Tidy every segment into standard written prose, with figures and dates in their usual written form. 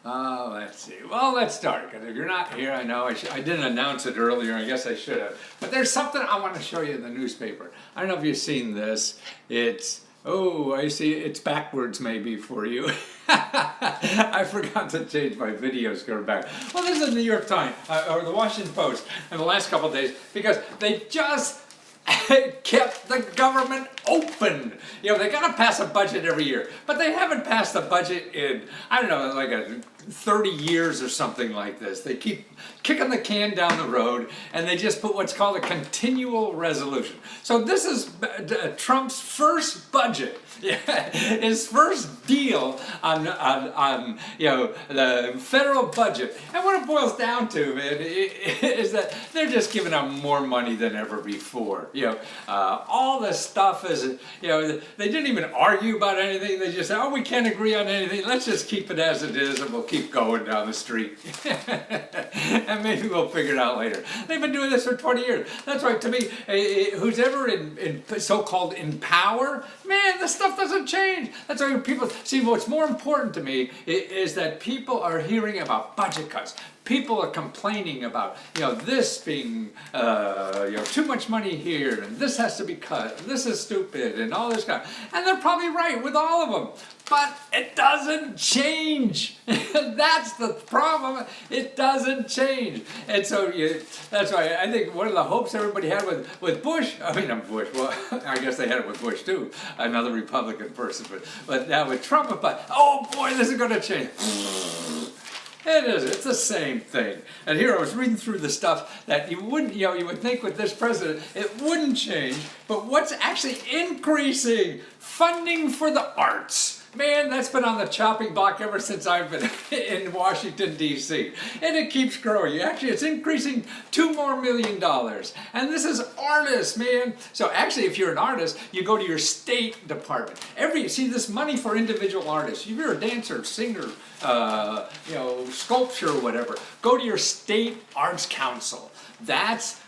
Let's see. Well, let's start. Because if you're not here, I know I didn't announce it earlier. I guess I should have. But there's something I want to show you in the newspaper. I don't know if you've seen this. I see. It's backwards maybe for you. I forgot to change my videos going back. Well, this is the New York Times or the Washington Post in the last couple of days because they just kept the government open. You know, they got to pass a budget every year, but they haven't passed a budget in, I don't know, like 30 years or something like this. They keep kicking the can down the road, and they just put what's called a continual resolution. So this is Trump's first budget. Yeah, his first deal on the federal budget. And what it boils down to, man, is that they're just giving out more money than ever before. All this stuff is, they didn't even argue about anything. They just said, oh, we can't agree on anything. Let's just keep it as it is, and we'll keep going down the street. And maybe we'll figure it out later. They've been doing this for 20 years. That's right. To me, who's ever in so-called in power, man, this stuff doesn't change. That's why people see. What's more important to me is that people are hearing about budget cuts. People are complaining about this being too much money here, and this has to be cut, and this is stupid, and all this kind. And they're probably right with all of them. But it doesn't change. That's the problem. It doesn't change. And so that's why I think one of the hopes everybody had with Bush, Bush, well, I guess they had it with Bush too, another Republican person, but now with Trump, but oh boy, this is going to change. It is. It's the same thing. And here I was reading through the stuff that you wouldn't, you would think with this president, it wouldn't change. But what's actually increasing? Funding for the arts. Man, that's been on the chopping block ever since I've been in Washington, D.C. And it keeps growing. Actually, it's increasing $2 more million. And this is artists, man. So actually, if you're an artist, you go to your state department. See this money for individual artists. If you're a dancer, singer, sculpture or whatever, go to your state arts council. That's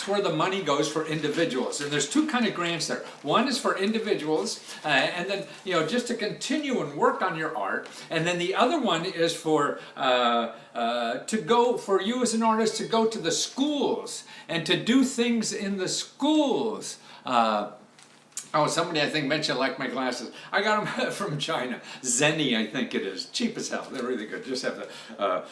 where the money goes for individuals. And there's two kind of grants there. One is for individuals, and then, just to continue and work on your art. And then the other one is for you as an artist to go to the schools and to do things in the schools. Somebody I think mentioned like my glasses. I got them from China. Zenni, I think it is. Cheap as hell. They're really good. Just have to.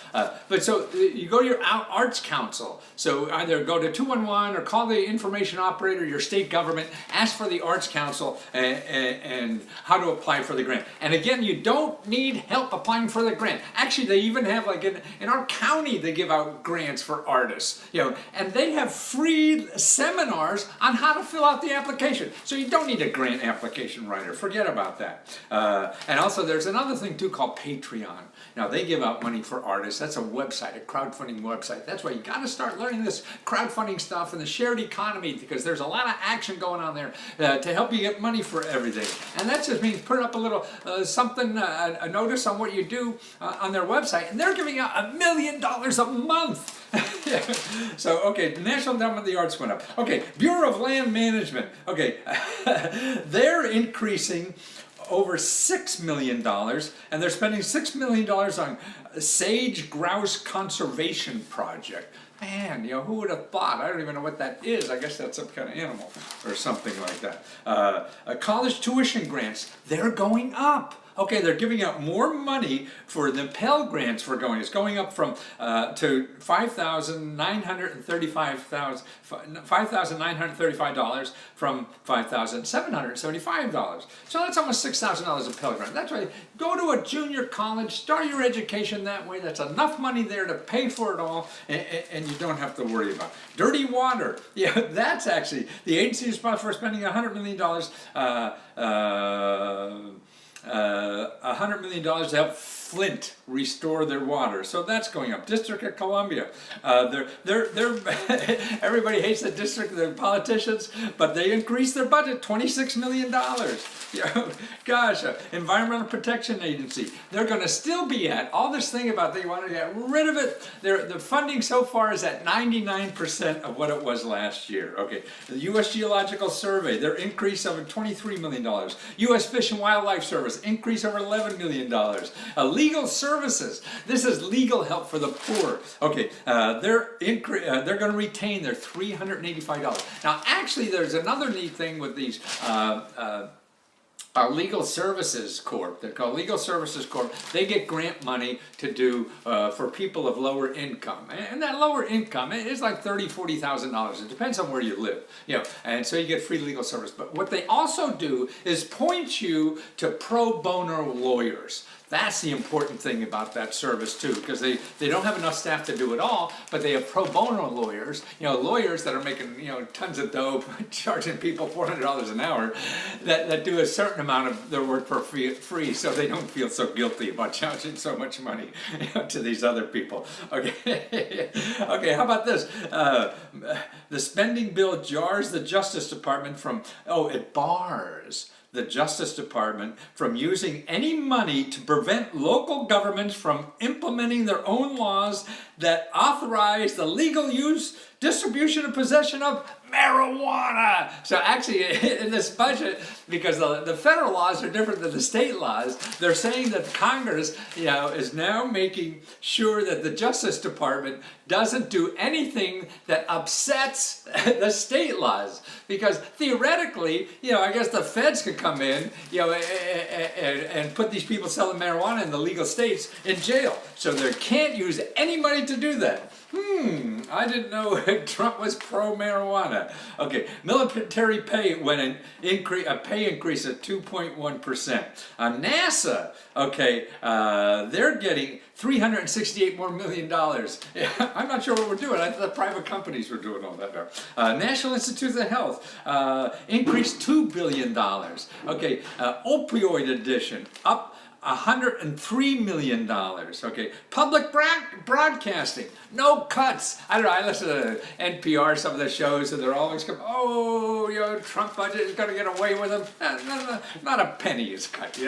But so you go to your arts council. So either go to 211 or call the information operator, your state government, ask for the arts council and how to apply for the grant. And again, you don't need help applying for the grant. Actually, they even have like in our county, they give out grants for artists. And they have free seminars on how to fill out the application. So you don't need a grant application writer. Forget about that. And also there's another thing too called Patreon. Now they give out money for artists. That's a website, a crowdfunding website. That's why you got to start learning this crowdfunding stuff and the shared economy because there's a lot of action going on there to help you get money for everything. And that just means put up a little a notice on what you do on their website. And they're giving out $1 million a month. So, okay, the National Endowment of the Arts went up. Okay, Bureau of Land Management. Okay, they're increasing over $6 million, and they're spending $6 million on sage grouse conservation project. Man, who would have thought? I don't even know what that is. I guess that's some kind of animal or something like that. College tuition grants, they're going up. Okay, they're giving out more money for the Pell Grants it's going up from to $5,935 from $5,775. So that's almost $6,000 a Pell Grant. That's right. Go to a junior college, start your education that way. That's enough money there to pay for it all, and you don't have to worry about it. Dirty water. Yeah, that's actually the agency is responsible for spending $100 million. $100 million to help Flint restore their water. So that's going up. District of Columbia. Everybody hates the district, the politicians, but they increased their budget $26 million. Gosh, Environmental Protection Agency. They're going to still be at all this thing about they want to get rid of it. The funding so far is at 99% of what it was last year. Okay, the U.S. Geological Survey, their increase over $23 million. U.S. Fish and Wildlife Service, increase over $11 million. legal services. This is legal help for the poor. Okay, they're going to retain their $385. Now, actually, there's another neat thing with these Legal Services Corp. They're called Legal Services Corp. They get grant money to do for people of lower income, and that lower income is like $30,000-$40,000. It depends on where you live, and so you get free legal service. But what they also do is point you to pro bono lawyers. That's the important thing about that service too, because they don't have enough staff to do it all, but they have pro bono lawyers, lawyers that are making tons of dough, charging people $400 an hour, that do a certain amount of their work for free, so they don't feel so guilty about charging so much money to these other people. Okay, okay. How about this? The spending bill jars the Justice Department it bars the Justice Department from using any money to prevent local governments from implementing their own laws that authorize the legal use, distribution, and possession of marijuana. So actually, in this budget, because the federal laws are different than the state laws, they're saying that Congress, is now making sure that the Justice Department doesn't do anything that upsets the state laws. Because theoretically, I guess the feds could come in, and put these people selling marijuana in the legal states in jail. So they can't use any money to do that. I didn't know Trump was pro-marijuana. Okay, military pay went a pay increase of 2.1%. NASA, okay, they're getting $368 million more. I'm not sure what we're doing. I thought the private companies were doing all that now. National Institutes of Health increased $2 billion. Okay, opioid addiction up $103 million. Okay, public broadcasting, no cuts. I don't know. I listen to NPR, some of the shows, and they're always going, Trump budget is going to get away with them. No, not a penny is cut.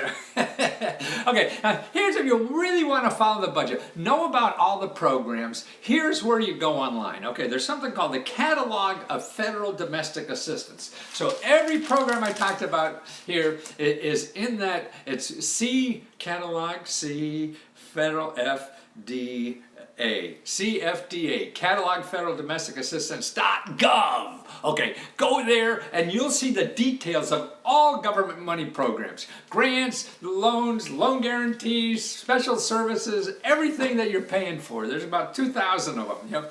Okay, now here's if you really want to follow the budget, know about all the programs. Here's where you go online. Okay, there's something called the Catalog of Federal Domestic Assistance. So every program I talked about here is in that. It's Federal FDA, CFDA, Catalog Federal Domestic Assistance.gov. Okay, go there and you'll see the details of all government money programs, grants, loans, loan guarantees, special services, everything that you're paying for. There's about 2,000 of them.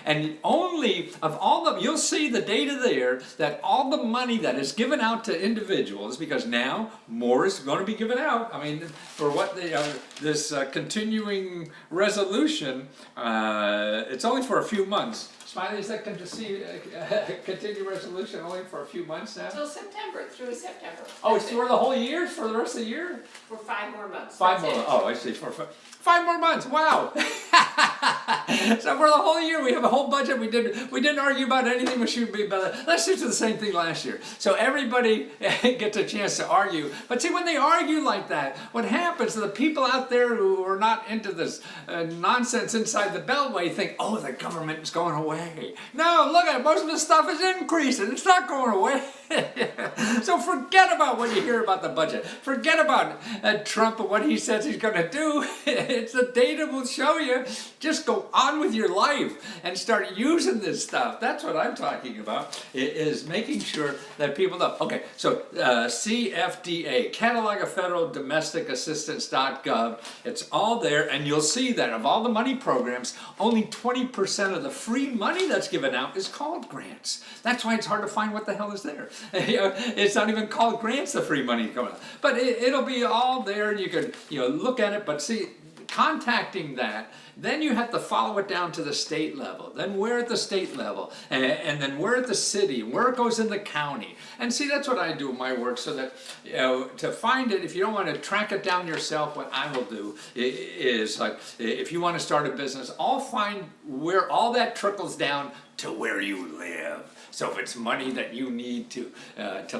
And only of all of them, you'll see the data there that all the money that is given out to individuals, because now more is going to be given out. I mean, for what this continuing resolution, it's only for a few months. Smiley, is that continued resolution only for a few months now? Till September, through September. Oh, it's for the whole year? For the rest of the year? For 5 more months. 5 more. Oh, I see. For 5 more months. Wow. So for the whole year, we have a whole budget. We didn't argue about anything we should be about. Let's do the same thing last year. So everybody gets a chance to argue. But see, when they argue like that, what happens to the people out there who are not into this nonsense inside the Beltway think, oh, the government is going away. No, look at it. Most of the stuff is increasing. It's not going away. So forget about what you hear about the budget. Forget about Trump and what he says he's going to do. It's the data will show you. Just go on with your life and start using this stuff. That's what I'm talking about, is making sure that people know. Okay, so CFDA, Catalog of Federal Domestic Assistance.gov, it's all there, and you'll see that of all the money programs, only 20% of the free money that's given out is called grants. That's why it's hard to find what the hell is there. It's not even called grants, the free money coming out. But it'll be all there, and you can look at it, but see, contacting that, then you have to follow it down to the state level. Then we're at the state level, and then we're at the city, where it goes in the county. And see, that's what I do in my work, so that to find it, if you don't want to track it down yourself, what I will do is, like, if you want to start a business, I'll find where all that trickles down to where you live. So if it's money that you need to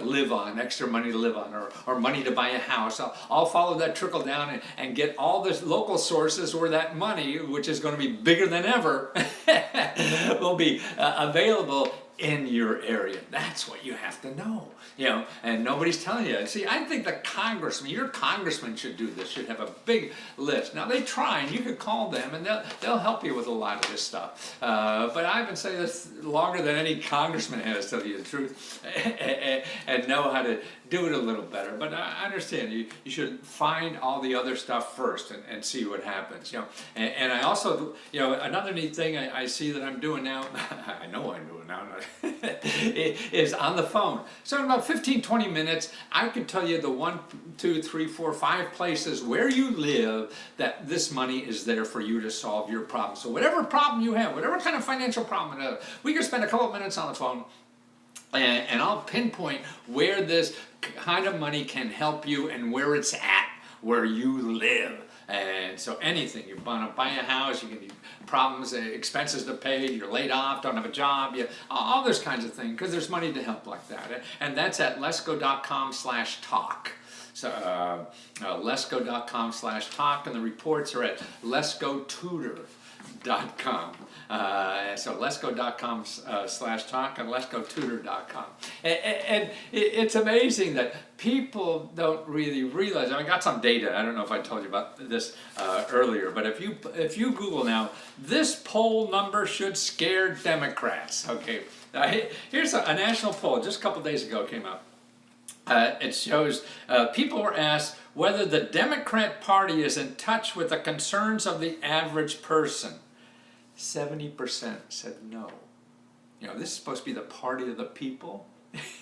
live on, extra money to live on, or money to buy a house, I'll follow that trickle down and get all the local sources where that money, which is going to be bigger than ever, will be available in your area. That's what you have to know, and nobody's telling you. See, I think the congressman, your congressman should do this, should have a big list. Now they try, and you could call them, and they'll help you with a lot of this stuff. But I've been saying this longer than any congressman has, to tell you the truth, and know how to do it a little better. But I understand you should find all the other stuff first and see what happens. And I also, another neat thing I see that I'm doing now, I know I'm doing now, is on the phone. So in about 15-20 minutes, I could tell you the 1, 2, 3, 4, 5 places where you live that this money is there for you to solve your problem. So whatever problem you have, whatever kind of financial problem it is, we can spend a couple of minutes on the phone, and I'll pinpoint where this kind of money can help you and where it's at where you live. And so anything, you want to buy a house, you can need problems, expenses to pay, you're laid off, don't have a job, all those kinds of things, because there's money to help like that. And that's at lesko.com/talk. So lesko.com/talk, and the reports are at leskotutor.com. So lesko.com/talk and leskotutor.com. And it's amazing that people don't really realize. I got some data. I don't know if I told you about this earlier, but if you Google now, this poll number should scare Democrats. Okay, here's a national poll just a couple days ago came out. It shows people were asked whether the Democrat Party is in touch with the concerns of the average person. 70% said no. This is supposed to be the party of the people.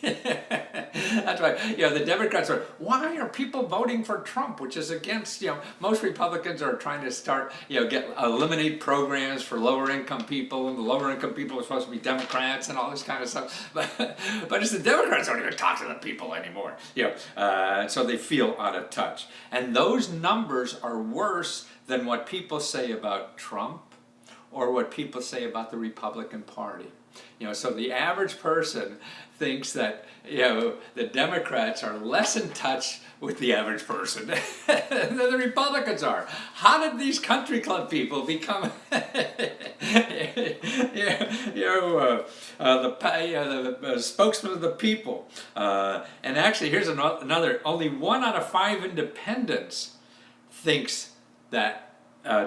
That's right. The Democrats are, why are people voting for Trump, which is against, most Republicans are trying to start, eliminate programs for lower income people, and the lower income people are supposed to be Democrats and all this kind of stuff. But it's the Democrats don't even talk to the people anymore. So they feel out of touch. And those numbers are worse than what people say about Trump or what people say about the Republican Party. So the average person thinks that, the Democrats are less in touch with the average person than the Republicans are. How did these country club people become the spokesman of the people? And actually, here's another, only 1 out of 5 independents thinks that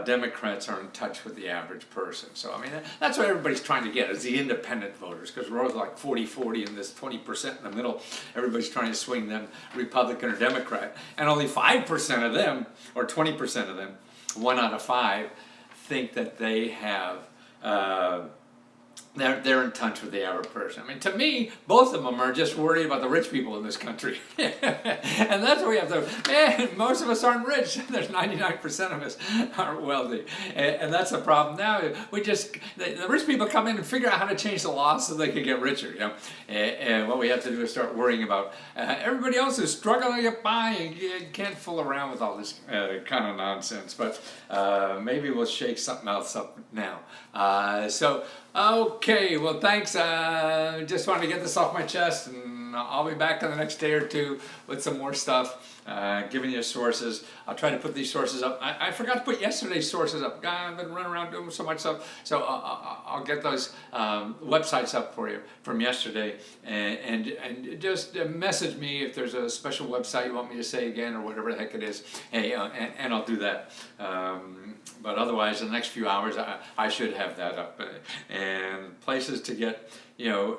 Democrats are in touch with the average person. So, that's what everybody's trying to get, is the independent voters, because we're all like 40-40 and this 20% in the middle. Everybody's trying to swing them Republican or Democrat. And only 5% of them, or 20% of them, 1 out of 5, think that they have they're in touch with the average person. To me, both of them are just worried about the rich people in this country. And that's what we have to, most of us aren't rich. There's 99% of us aren't wealthy. And that's the problem now. The rich people come in and figure out how to change the laws so they can get richer. And what we have to do is start worrying about everybody else who's struggling to get by, and you can't fool around with all this kind of nonsense. But maybe we'll shake something else up now. Okay, well, thanks. Just wanted to get this off my chest, and I'll be back in the next day or two with some more stuff, giving you sources. I'll try to put these sources up. I forgot to put yesterday's sources up. I've been running around doing so much stuff, so I'll get those websites up for you from yesterday, and just message me if there's a special website you want me to say again, or whatever the heck it is, and I'll do that. But otherwise, in the next few hours, I should have that up. And places to get,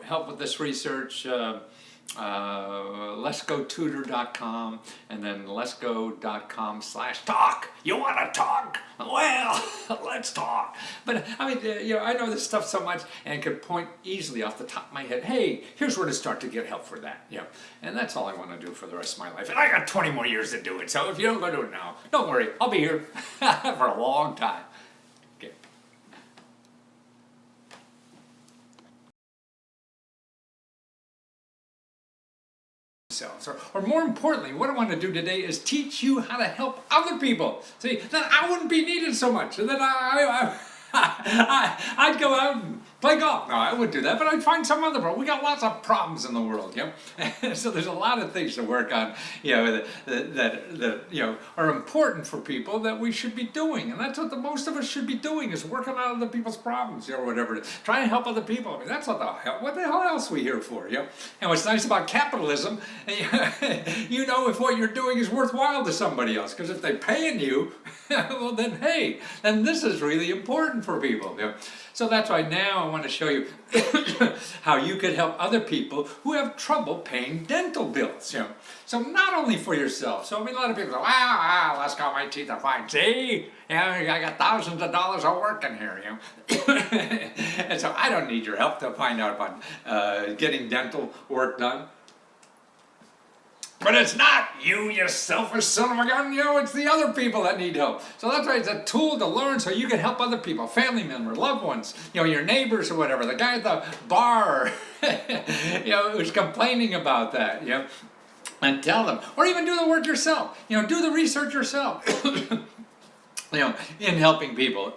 help with this research, leskotutor.com, and then lesko.com/talk. You want to talk? Well, let's talk. But I know this stuff so much, and could point easily off the top of my head, hey, here's where to start to get help for that. And that's all I want to do for the rest of my life. And I got 20 more years to do it. So if you don't go do it now, don't worry, I'll be here for a long time. Okay. Or more importantly, what I want to do today is teach you how to help other people. See, then I wouldn't be needed so much, and then I'd go out and Play golf. No, I wouldn't do that, but I'd find some other problem. We got lots of problems in the world, you know. So there's a lot of things to work on, you know, that you know are important for people that we should be doing, and that's what the most of us should be doing is working on other people's problems, you know, or whatever. Try and help other people. I mean, that's what the hell else are we here for, you know? And what's nice about capitalism, you know, if what you're doing is worthwhile to somebody else, because if they're paying you, well then hey, then this is really important for people, you know? So that's why now I want to show you how you could help other people who have trouble paying dental bills, you know. So not only for yourself. So I mean, a lot of people go, wow, let's go, my teeth are fine. See, you know, I got thousands of dollars of work in here, you know. And so I don't need your help to find out about getting dental work done. But it's not you selfish son of a gun, you know, it's the other people that need help. So that's why it's a tool to learn so you can help other people, family members, loved ones, you know, your neighbors or whatever, the guy at the bar, you know, who's complaining about that, you know, and tell them, or even do the work yourself, you know, do the research yourself, you know, in helping people.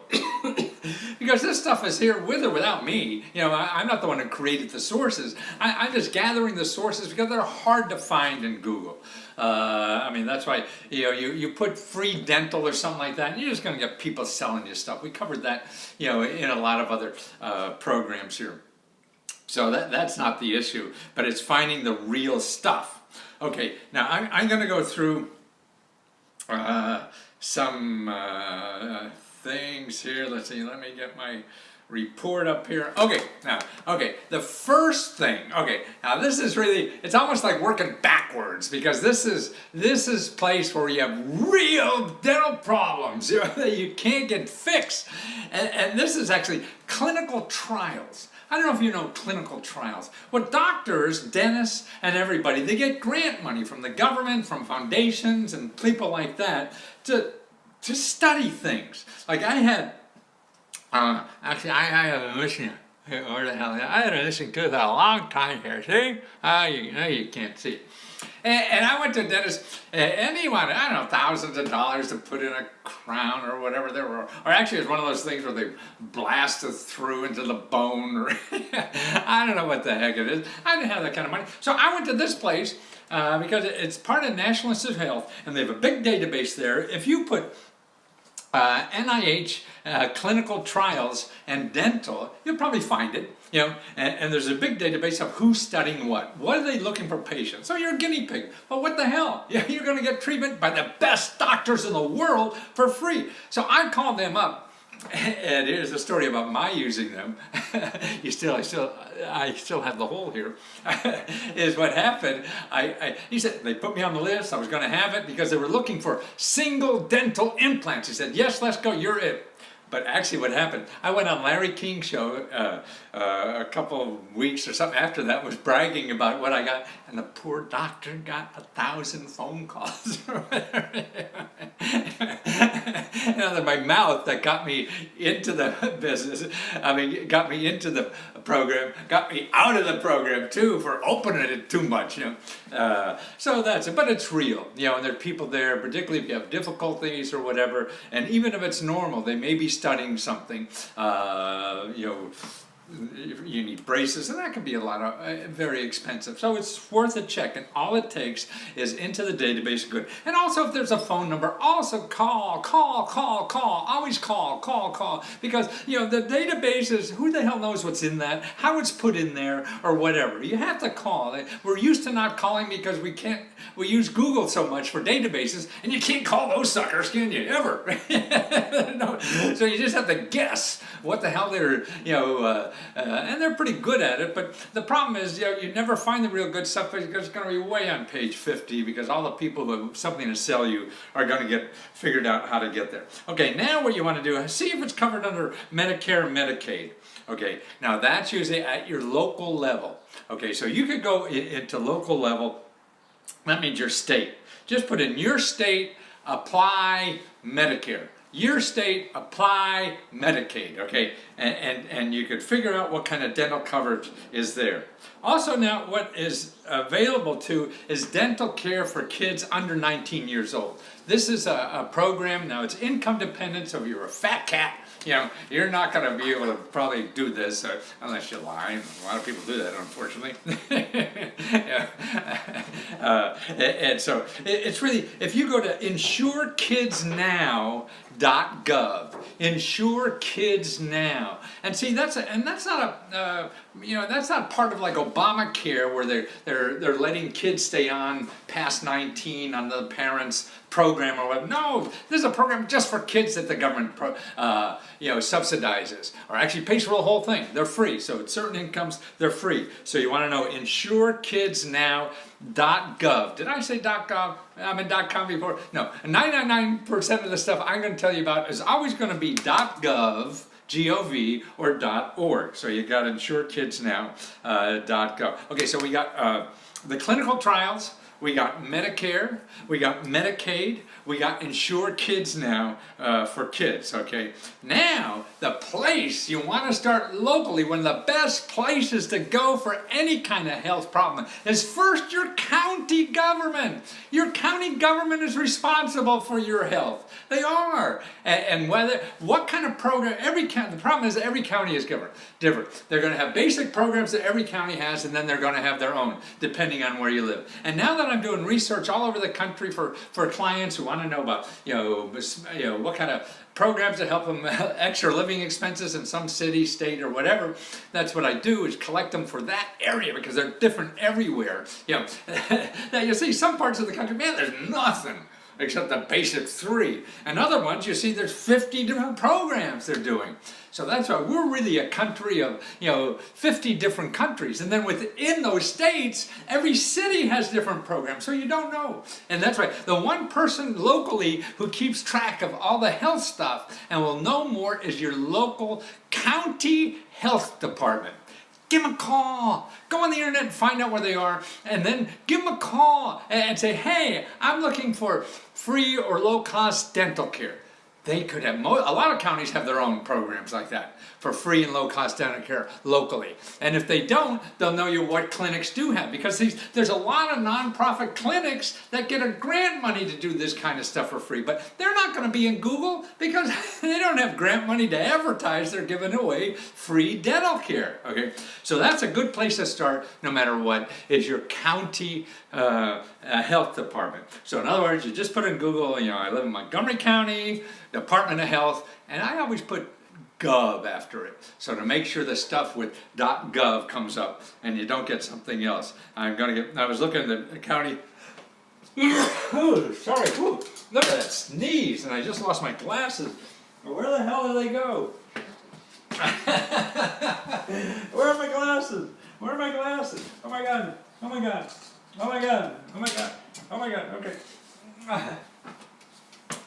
Because this stuff is here with or without me. You know, I'm not the one who created the sources. I'm just gathering the sources because they're hard to find in Google. I mean, that's why, you know, you put free dental or something like that, and you're just going to get people selling you stuff. We covered that, you know, in a lot of other programs here. So that's not the issue, but it's finding the real stuff. Okay, now I'm going to go through some things here. Let's see, let me get my report up here. Okay, now, the first thing, now this is really, it's almost like working backwards, because this is place where you have real dental problems, you know, that you can't get fixed. And this is actually clinical trials. I don't know if you know clinical trials. Well, doctors, dentists, and everybody, they get grant money from the government, from foundations, and people like that to study things. Like I had, actually I had a mission, where the hell, I had a mission tooth a long time here, see? You can't see. And I went to a dentist, and he wanted, I don't know, thousands of dollars to put in a crown or whatever there were. Or actually, it's one of those things where they blasted through into the bone, or I don't know what the heck it is. I didn't have that kind of money. So I went to this place, because it's part of National Institute of Health, and they have a big database there. If you put NIH clinical trials and dental, you'll probably find it, you know, and there's a big database of who's studying what are they looking for patients. So you're a guinea pig. Well, what the hell? You're going to get treatment by the best doctors in the world for free. So I called them up. And here's the story about my using them. I still have the hole here. Is what happened. He said they put me on the list. I was going to have it because they were looking for single dental implants. He said, "Yes, let's go. You're it." But actually what happened, I went on Larry King's show a couple of weeks or something after that, was bragging about what I got, and the poor doctor got 1,000 phone calls. You know, my mouth that got me into the business, got me into the program, got me out of the program too for opening it too much, you know. So that's it, but it's real, you know, and there are people there, particularly if you have difficulties or whatever, and even if it's normal, they may be studying something, you know, you need braces, and that can be a lot of very expensive. So it's worth a check, and all it takes is into the database. Good. And also, if there's a phone number, also call. Always call, because you know the database is, who the hell knows what's in that, how it's put in there, or whatever. You have to call. We're used to not calling because we use Google so much for databases, and you can't call those suckers, can you? Ever? No. So you just have to guess what the hell they're, you know. And they're pretty good at it, but the problem is, you know, you never find the real good stuff because it's going to be way on page 50, because all the people who have something to sell you are going to get figured out how to get there. Okay, now what you want to do is see if it's covered under Medicare and Medicaid. Okay, now that's usually at your local level. Okay, so you could go into local level. That means your state. Just put in your state, apply Medicare. Your state, apply Medicaid, okay? And you could figure out what kind of dental coverage is there. Also now, what is available to is dental care for kids under 19 years old. This is a program, now it's income dependent, so if you're a fat cat, you know, you're not going to be able to probably do this unless you lie. A lot of people do that, unfortunately. Yeah. And so it's really, if you go to insurekidsnow.gov, insure kids now, and see that's not a that's not part of like Obamacare where they're letting kids stay on past 19 on the parents program or whatever. No, this is a program just for kids that the government subsidizes or actually pays for the whole thing. They're free, so at certain incomes they're free. So you want to know insurekidsnow.gov. Did I say .gov? I mean .com before. No, 99% of the stuff I'm going to tell you about is always going to be .gov. G-O-V or .org. So you got insurekidsnow.gov. Okay, so we got the clinical trials, we got Medicare, we got Medicaid, we got Insure Kids Now for kids, okay? Now, the place you want to start locally, one of the best places to go for any kind of health problem is first your county government. Your county government is responsible for your health. They are. And what kind of program, the problem is that every county is different. They're going to have basic programs that every county has, and then they're going to have their own, depending on where you live. And now that I'm doing research all over the country for clients who want to know about, what kind of programs that help them extra living expenses in some city, state, or whatever. That's what I do, is collect them for that area because they're different everywhere. Now you see some parts of the country, man, there's nothing except the basic 3. And other ones, you see there's 50 different programs they're doing. So that's why we're really a country of, 50 different countries. And then within those states, every city has different programs, so you don't know. And that's why the one person locally who keeps track of all the health stuff and will know more is your local county health department. Give them a call. Go on the internet and find out where they are, and then give them a call and say, hey, I'm looking for free or low-cost dental care. They could have, a lot of counties have their own programs like that for free and low-cost dental care locally. And if they don't, they'll know you what clinics do have, because there's a lot of nonprofit clinics that get a grant money to do this kind of stuff for free, but they're not going to be in Google because they don't have grant money to advertise. They're giving away free dental care. Okay, so that's a good place to start, no matter what, is your county health department. So in other words, you just put in Google, I live in Montgomery County, Department of Health, and I always put gov after it, so to make sure the stuff with .gov comes up and you don't get something else. I was looking at the county. Ooh, sorry. Ooh, look at that sneeze, and I just lost my glasses. Where the hell did they go? Where are my glasses? Where are my glasses? Oh my god! Oh my god! Oh my god! Oh my god! Oh my god! Okay.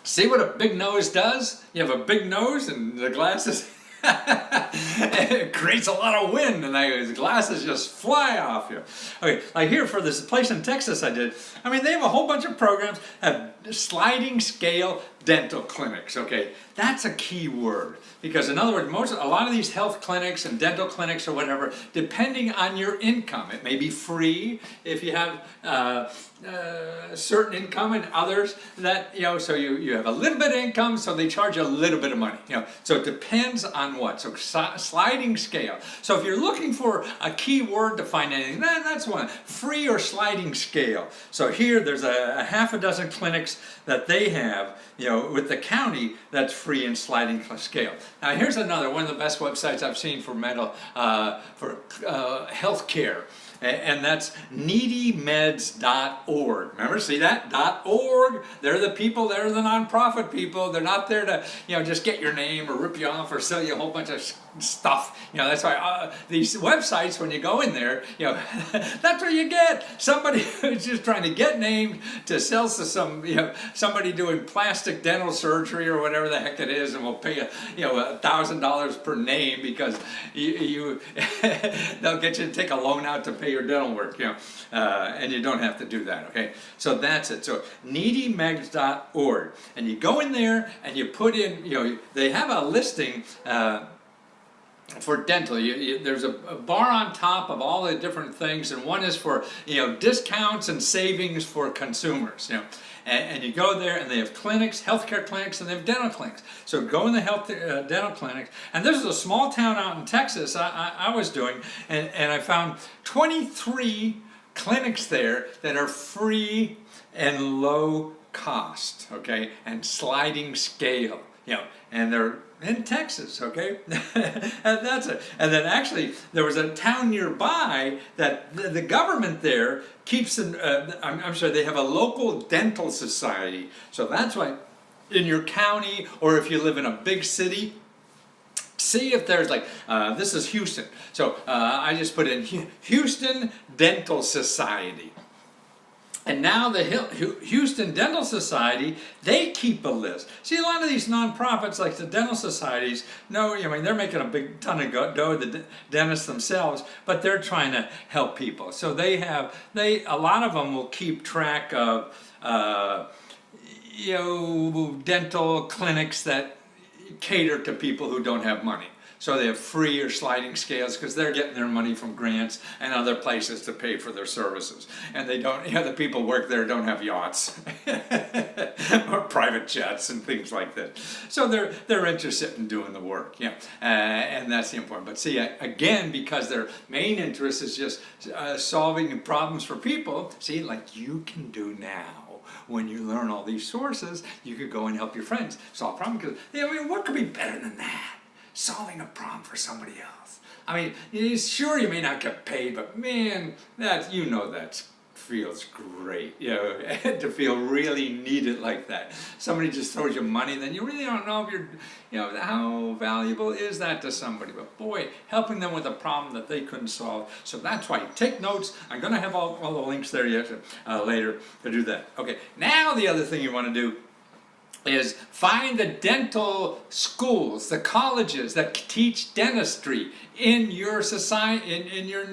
See what a big nose does? You have a big nose and the glasses, it creates a lot of wind and the glasses just fly off you. Okay, like here for this place in Texas I did, they have a whole bunch of programs, have sliding scale dental clinics, okay? That's a key word. Because in other words, a lot of these health clinics and dental clinics or whatever, depending on your income, it may be free if you have a certain income, and others that, so you have a little bit of income, so they charge you a little bit of money. So it depends on what. So sliding scale. So if you're looking for a key word to find anything, that's one. Free or sliding scale. So here there's a half a dozen clinics that they have, with the county, that's free and sliding scale. Now here's another one of the best websites I've seen for health care. And that's needymeds.org. Remember, see that? .org. They're the people, they're the nonprofit people. They're not there to, just get your name or rip you off or sell you a whole bunch of stuff. That's why these websites, when you go in there, that's what you get. Somebody who's just trying to get named to sell to somebody doing plastic dental surgery or whatever the heck it is, and will pay you, $1,000 per name because they'll get you to take a loan out to pay your dental work, and you don't have to do that, okay? So that's it. So needymeds.org, and you go in there and you put in, they have a listing for dental. There's a bar on top of all the different things, and one is for discounts and savings for consumers. And you go there and they have clinics, healthcare clinics, and they have dental clinics. So go in the dental clinics. And this is a small town out in Texas I was doing, and I found 23 clinics there that are free and low cost, okay, and sliding scale, and they're in Texas, okay, and that's it. And then actually there was a town nearby that the government there keeps I'm sorry, they have a local dental society, so that's why in your county, or if you live in a big city, see if there's like, this is Houston, so I just put in Houston Dental Society. And now the Houston Dental Society, they keep a list. See, a lot of these nonprofits, like the dental societies, they're making a big ton of dough, the dentists themselves, but they're trying to help people. So a lot of them will keep track of, dental clinics that cater to people who don't have money. So they have free or sliding scales because they're getting their money from grants and other places to pay for their services. And they don't, the people work there don't have yachts or private jets and things like that. So they're interested in doing the work, and that's the important. But see, again, because their main interest is just solving problems for people, see, like you can do now. When you learn all these sources, you could go and help your friends solve problems. Because what could be better than that? Solving a problem for somebody else. I mean, sure, you may not get paid, but man, that feels great. To feel really needed like that. Somebody just throws you money, then you really don't know if how valuable is that to somebody. But boy, helping them with a problem that they couldn't solve. So that's why take notes. I'm going to have all the links there later to do that. Okay, now the other thing you want to do is find the dental schools, the colleges that teach dentistry in your society, in your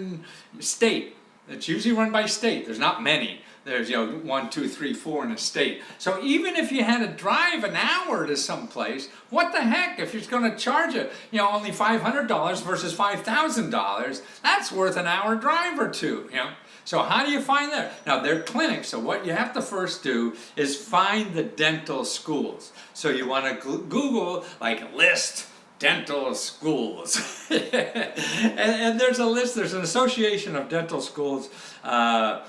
state. It's usually run by state. There's not many. There's 1, 2, 3, 4 in a state. So even if you had to drive an hour to someplace, what the heck if you're going to charge it? Only $500 versus $5,000. That's worth an hour drive or two. So how do you find that? Now, they're clinics, so what you have to first do is find the dental schools. So you want to Google, list dental schools. and there's a list, there's an association of dental schools. I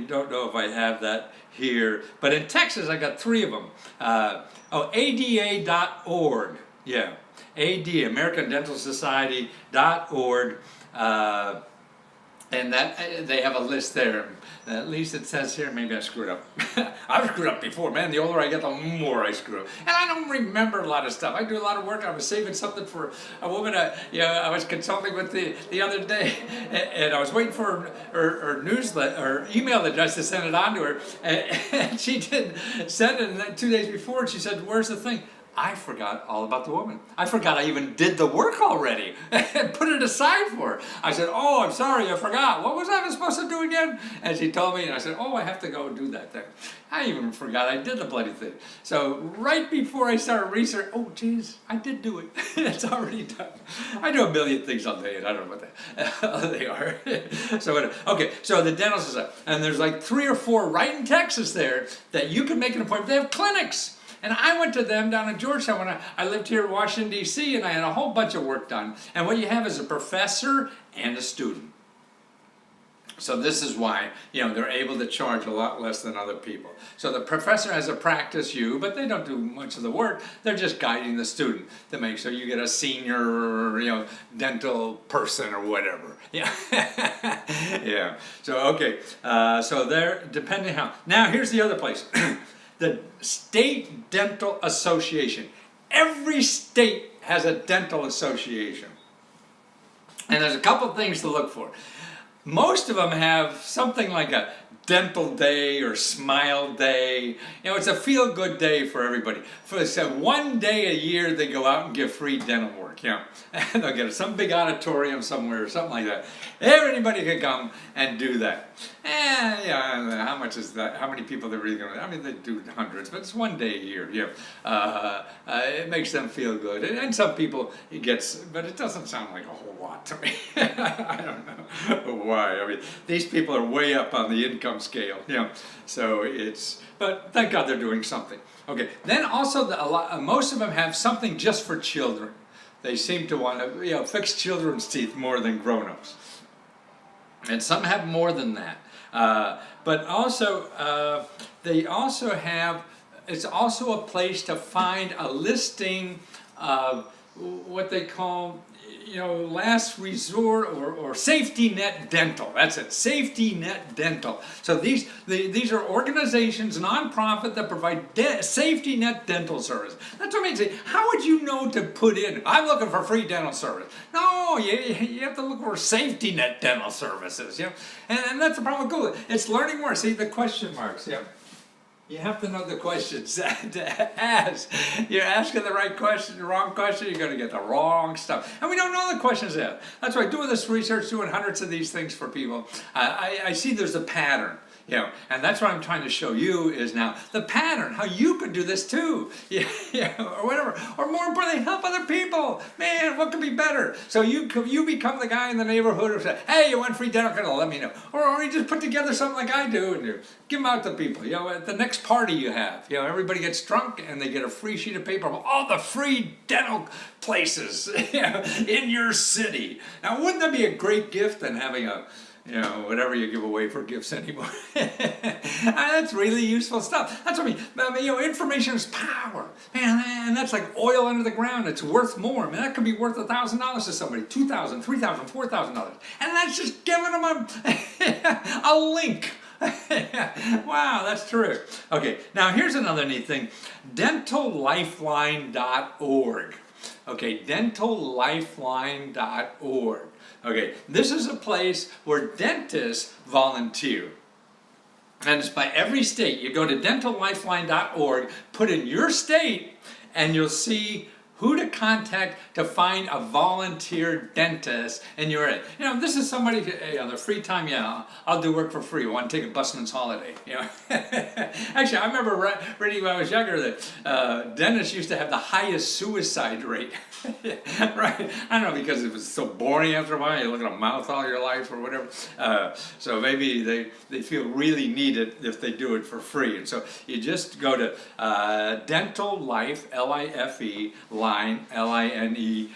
don't know if I have that here, but in Texas I got 3 of them. ADA.org, ADA, American Dental Society.org. And that they have a list there. At least it says here, maybe I screwed up. I've screwed up before, man. The older I get, the more I screw up. And I don't remember a lot of stuff. I do a lot of work. I was saving something for a woman I was consulting with the other day. And I was waiting for her newsletter, her email address to send it on to her. And she did send it, and then 2 days before, and she said, "Where's the thing?" I forgot all about the woman. I forgot I even did the work already and put it aside for her. I said, "Oh, I'm sorry, I forgot. What was I supposed to do again?" And she told me, and I said, "Oh, I have to go do that thing." I even forgot I did the bloody thing. So right before I started research, oh, geez, I did do it. It's already done. I do a million things all day, and I don't know what they are. So the dental society, and there's 3 or 4 right in Texas there that you can make an appointment. They have clinics. And I went to them down in Georgetown when I lived here in Washington, D.C., and I had a whole bunch of work done. And what you have is a professor and a student. So this is why, they're able to charge a lot less than other people. So the professor has to practice you, but they don't do much of the work. They're just guiding the student to make sure you get a senior, dental person or whatever. Yeah. Yeah. So, okay. So they're depending how. Now, here's the other place. The State Dental Association. Every state has a dental association. And there's a couple things to look for. Most of them have something like a dental day or smile day. It's a feel-good day for everybody. So 1 day a year they go out and give free dental work. And they'll get some big auditorium somewhere or something like that. Everybody can come and do that. Yeah, how much is that? How many people they're really going to? I mean, they do hundreds, but it's one day a year. It makes them feel good, and some people it gets, but it doesn't sound like a whole lot to me. I don't know why. I mean, these people are way up on the income scale. So it's. But thank God they're doing something. Okay. Then also, most of them have something just for children. They seem to want to, fix children's teeth more than grown-ups. And some have more than that. But also, they also have, it's also a place to find a listing of what they call, last resort or safety net dental. That's it, safety net dental. So these are organizations, nonprofit, that provide safety net dental service. That's what I mean. How would you know to put in, I'm looking for free dental service? No, you have to look for safety net dental services. And that's the problem with Google. It's learning more. See the question marks. You have to know the questions to ask. You're asking the right question, the wrong question, you're going to get the wrong stuff. And we don't know the questions yet. That's why doing this research, doing hundreds of these things for people, I see there's a pattern. And that's what I'm trying to show you is now the pattern, how you could do this too, or whatever, or more importantly, help other people. Man, what could be better? So you become the guy in the neighborhood who says, hey, you want free dental care? Let me know. Or you just put together something like I do and you give them out to people. At the next party you have, everybody gets drunk and they get a free sheet of paper of all the free dental places in your city. Now, wouldn't that be a great gift than having a whatever you give away for gifts anymore. That's really useful stuff. That's what I mean. Information is power. Man, and that's like oil under the ground. It's worth more. Man, that could be worth $1,000 to somebody, $2,000, $3,000, $4,000. And that's just giving them a link. Wow, that's terrific. Okay, now here's another neat thing. DentalLifeline.org. Okay, DentalLifeline.org. Okay, this is a place where dentists volunteer. And it's by every state. You go to DentalLifeline.org, put in your state, and you'll see who to contact to find a volunteer dentist in your area. This is somebody, on their free time, I'll do work for free. I want to take a busman's holiday. Actually, I remember reading when I was younger that dentists used to have the highest suicide rate. Right? I don't know, because it was so boring after a while. You look at a mouth all your life or whatever. So maybe they feel really needed if they do it for free. And so you just go to Dental Life, L-I-F-E, line, Line.org.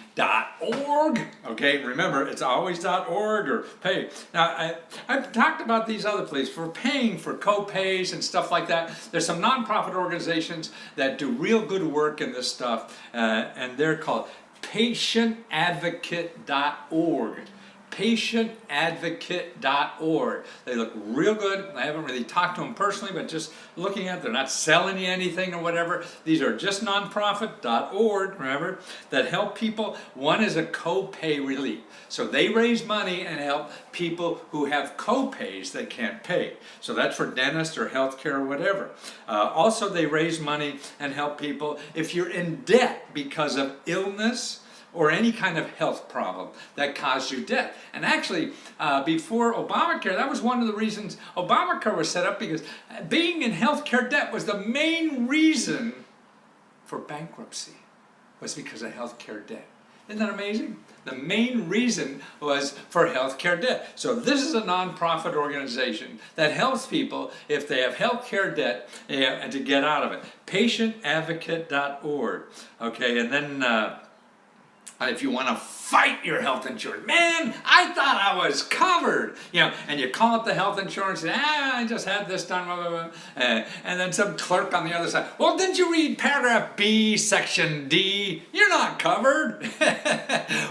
Okay, remember, it's always .org or pay. Now, I've talked about these other places for paying for co-pays and stuff like that. There's some nonprofit organizations that do real good work in this stuff, and they're called patientadvocate.org. patientadvocate.org. They look real good. I haven't really talked to them personally, but just looking at them, they're not selling you anything or whatever. These are just nonprofit.org, remember, that help people. One is a co-pay relief. So they raise money and help people who have co-pays they can't pay. So that's for dentists or healthcare or whatever. Also, they raise money and help people if you're in debt because of illness or any kind of health problem that caused you debt. And actually, before Obamacare, that was one of the reasons Obamacare was set up, because being in healthcare debt was the main reason for bankruptcy, was because of healthcare debt. Isn't that amazing? The main reason was for healthcare debt. So this is a nonprofit organization that helps people if they have healthcare debt and to get out of it. Patientadvocate.org. Okay, and then if you want to fight your health insurance, man, I thought I was covered, and you call up the health insurance and I just had this done, blah, blah, blah. And then some clerk on the other side, well, didn't you read paragraph B, section D? You're not covered.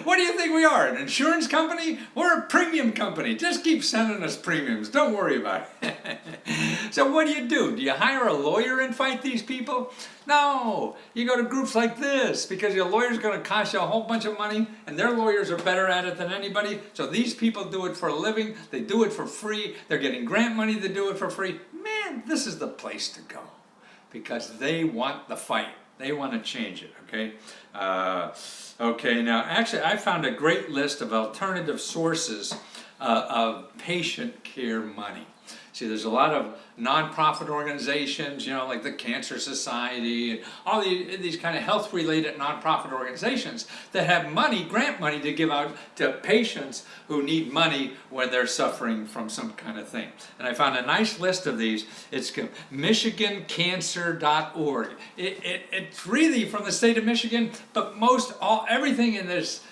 What do you think we are, an insurance company? We're a premium company. Just keep sending us premiums. Don't worry about it. So what do? Do you hire a lawyer and fight these people? No, you go to groups like this, because your lawyer's going to cost you a whole bunch of money, and their lawyers are better at it than anybody. So these people do it for a living. They do it for free. They're getting grant money to do it for free. Man, this is the place to go, because they want the fight. They want to change it, okay? Okay, now actually I found a great list of alternative sources of patient care money. See, there's a lot of nonprofit organizations, you know, like the Cancer Society and all these kind of health-related nonprofit organizations that have money, grant money, to give out to patients who need money when they're suffering from some kind of thing. And I found a nice list of these. It's MichiganCancer.org. It's really from the state of Michigan, but everything in this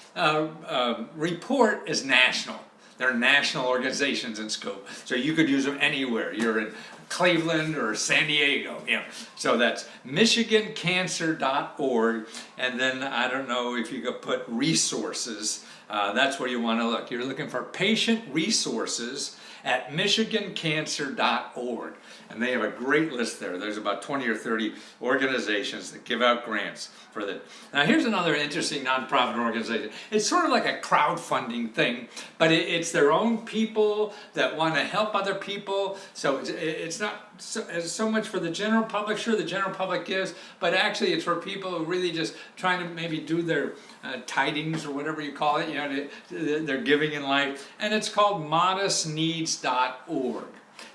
report is national. They're national organizations in scope, so you could use them anywhere. You're in Cleveland or San Diego, you know. So that's MichiganCancer.org, and then I don't know if you could put resources. That's where you want to look. You're looking for patient resources at MichiganCancer.org, and they have a great list there. There's about 20 or 30 organizations that give out grants for that. Now here's another interesting nonprofit organization. It's sort of like a crowdfunding thing, but it's their own people that want to help other people. So it's not so much for the general public. Sure, the general public gives, but actually it's for people who really just trying to maybe do their tidings or whatever you call it. You know, they're giving in life, and it's called ModestNeeds.org.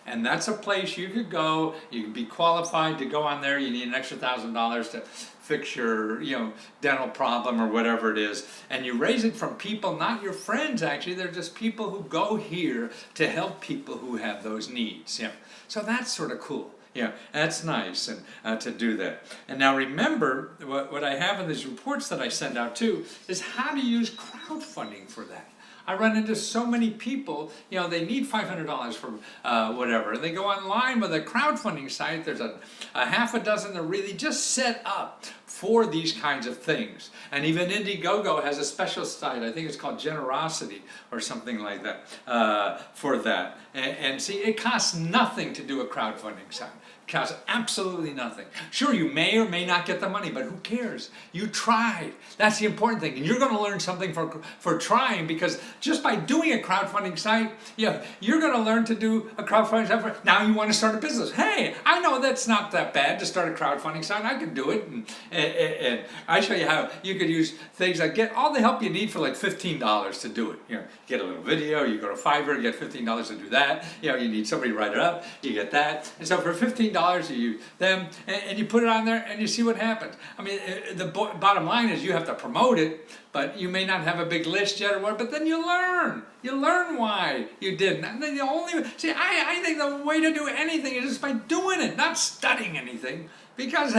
And that's a place you could go. You could be qualified to go on there. You need an extra $1,000 to fix your, you know, dental problem or whatever it is. And you raise it from people, not your friends actually. They're just people who go here to help people who have those needs. Yeah. So that's sort of cool. Yeah, that's nice, and to do that. And now remember, what I have in these reports that I send out too is how to use crowdfunding for that. I run into so many people, you know, they need $500 for whatever. They go online with a crowdfunding site. There's a half a dozen that are really just set up for these kinds of things. And even Indiegogo has a special site, I think it's called Generosity or something like that, for that. And see, it costs nothing to do a crowdfunding site. It costs absolutely nothing. Sure, you may or may not get the money, but who cares? You tried. That's the important thing. And you're going to learn something for trying, because just by doing a crowdfunding site, yeah, you're going to learn to do a crowdfunding site. Now you want to start a business. Hey, I know that's not that bad to start a crowdfunding site. I can do it. And I show you how you could use things like get all the help you need for like $15 to do it. You know, get a little video, you go to Fiverr, you get $15 to do that. You know, you need somebody to write it up, you get that. And so for $15, you use them and you put it on there and you see what happens. I mean, the bottom line is you have to promote it, but you may not have a big list yet or what, but then you learn. You learn why you didn't. And then I think the way to do anything is just by doing it, not studying anything. Because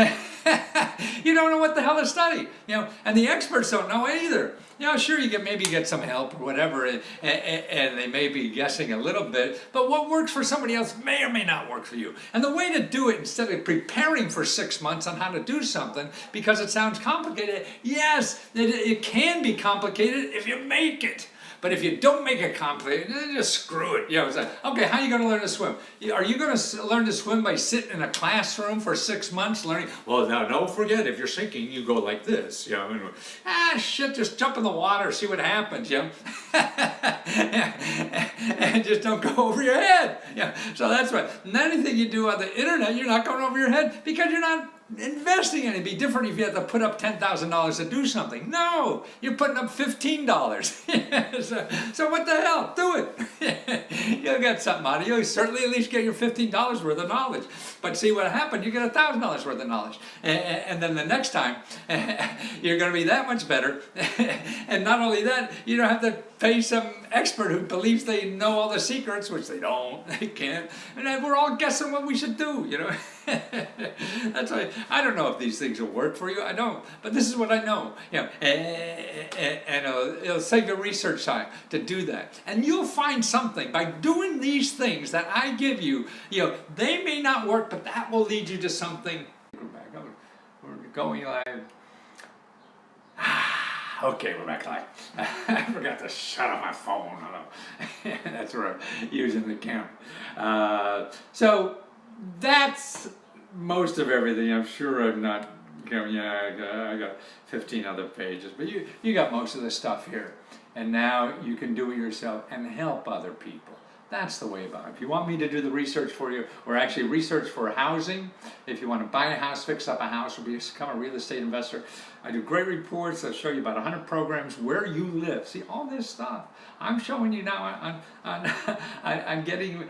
you don't know what the hell to study, you know, and the experts don't know either. You know, sure, maybe get some help or whatever, and they may be guessing a little bit, but what works for somebody else may or may not work for you. And the way to do it, instead of preparing for 6 months on how to do something because it sounds complicated, yes, it can be complicated if you make it. But if you don't make it complicated, then just screw it. You know, it's like, okay, how are you going to learn to swim? Are you going to learn to swim by sitting in a classroom for 6 months learning? Well, now don't forget, if you're sinking, you go like this. You know, shit, just jump in the water, see what happens. You know, and just don't go over your head. Yeah, so that's right. And anything you do on the internet, you're not going over your head because you're not investing in it. It'd be different if you had to put up $10,000 to do something. No, you're putting up $15. so what the hell? Do it. You'll get something out of it. You'll certainly at least get your $15 worth of knowledge. But see what happened? You get $1,000 worth of knowledge. And then the next time, you're going to be that much better. And not only that, you don't have to pay some expert who believes they know all the secrets, which they don't. They can't. And then we're all guessing what we should do, you know. That's why I don't know if these things will work for you. I don't, but this is what I know. You know, and it'll save your research time to do that, and you'll find something by doing these things that I give you. You know, they may not work, but that will lead you to something. We're going live. Okay, we're back live. I forgot to shut off my phone. That's where I'm using the camera. So that's most of everything. I'm sure I'm not, I got 15 other pages, but you got most of the stuff here. And now you can do it yourself and help other people. That's the way about it. If you want me to do the research for you, or actually research for housing, if you want to buy a house, fix up a house, or become a real estate investor, I do great reports. I'll show you about 100 programs where you live. See, all this stuff I'm showing you now. I'm getting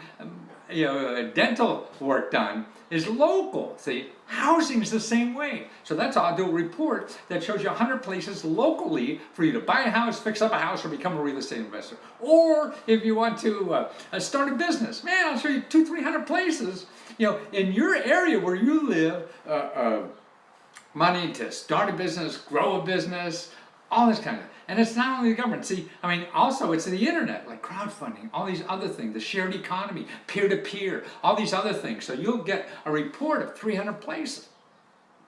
dental work done is local. See, housing's the same way. So that's how I'll do a report that shows you 100 places locally for you to buy a house, fix up a house, or become a real estate investor. Or if you want to start a business, man, I'll show you 200-300 places, in your area where you live, money to start a business, grow a business, all this kind of. And it's not only the government. See, also it's the internet, like crowdfunding, all these other things, the shared economy, peer-to-peer, all these other things. So you'll get a report of 300 places,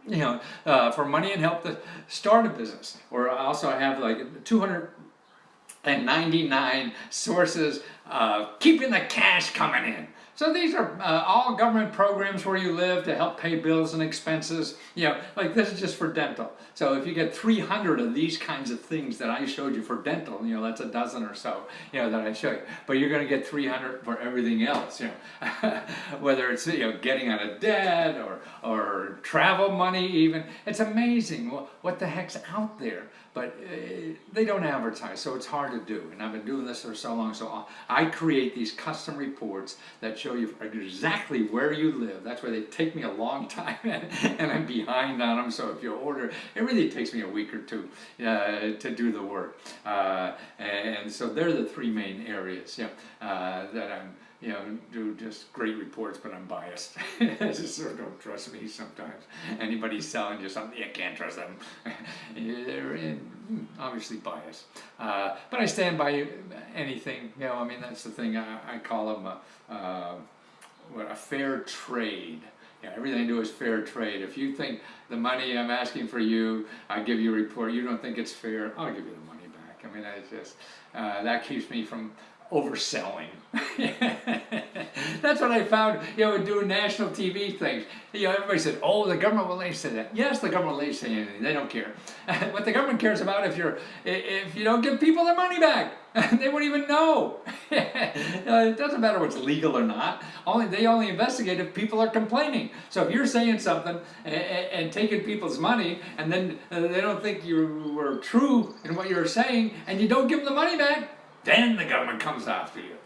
for money and help to start a business. Or also I have like 299 sources keeping the cash coming in. So these are all government programs where you live to help pay bills and expenses. Like this is just for dental. So if you get 300 of these kinds of things that I showed you for dental, that's a dozen or so, that I show you. But you're going to get 300 for everything else, whether it's getting out of debt or travel money even. It's amazing what the heck's out there. But they don't advertise, so it's hard to do. And I've been doing this for so long, so I create these custom reports that show you exactly where you live. That's why they take me a long time, and I'm behind on them. So if you order, it really takes me a week or two to do the work. And so they're the three main areas that I'm. Do just great reports, but I'm biased. So don't trust me sometimes. Anybody selling you something, you can't trust them. They're obviously biased. But I stand by anything. That's the thing. I call them a fair trade. Everything I do is fair trade. If you think the money I'm asking for you, I give you a report, you don't think it's fair, I'll give you the money back. It's just, that keeps me from overselling. That's what I found, doing national TV things. Everybody said, oh, the government will let you say that. Yes, the government will let you say anything. They don't care. What the government cares about if you don't give people their money back. They won't even know. It doesn't matter what's legal or not. They only investigate if people are complaining. So if you're saying something and taking people's money, and then they don't think you were true in what you're saying, and you don't give them the money back, then the government comes after you.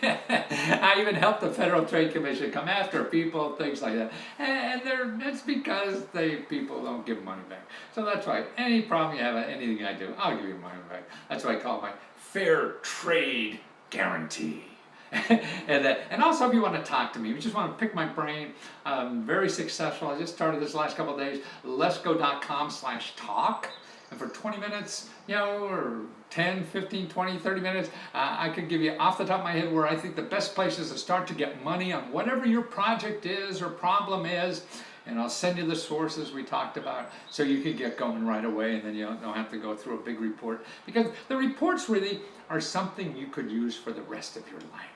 I even helped the Federal Trade Commission come after people, things like that. And it's because people don't give money back. So that's why any problem you have with anything I do, I'll give you money back. That's why I call it my fair trade guarantee. And also if you want to talk to me, if you just want to pick my brain, I'm very successful. I just started this last couple of days, lesko.com/talk. And for 20 minutes, or 10, 15, 20, 30 minutes, I could give you off the top of my head where I think the best place is to start to get money on whatever your project is or problem is. And I'll send you the sources we talked about so you can get going right away, and then you don't have to go through a big report. Because the reports really are something you could use for the rest of your life.